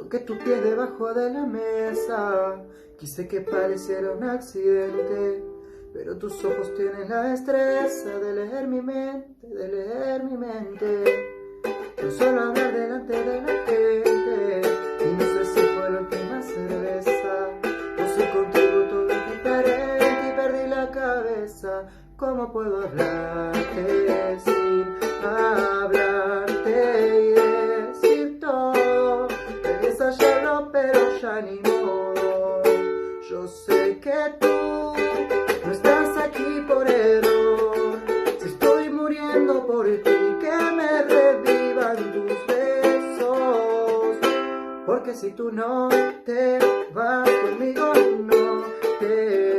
Toqué tu pie debajo de la mesa, quise que pareciera un accidente, pero tus ojos tienen la destreza de leer mi mente, de leer mi mente. No solo hablar delante de la gente, y no sé si fue la última cerveza. No sé, contigo todo es diferente y perdí la cabeza. ¿Cómo puedo hablarte sin hablarte y decir todo? Debí ensayarlo pero ya ni modo. Yo sé que tú no estás aquí por error. Si estoy muriendo por ti, que me revivan tus besos. Porque si tú no te vas conmigo, no te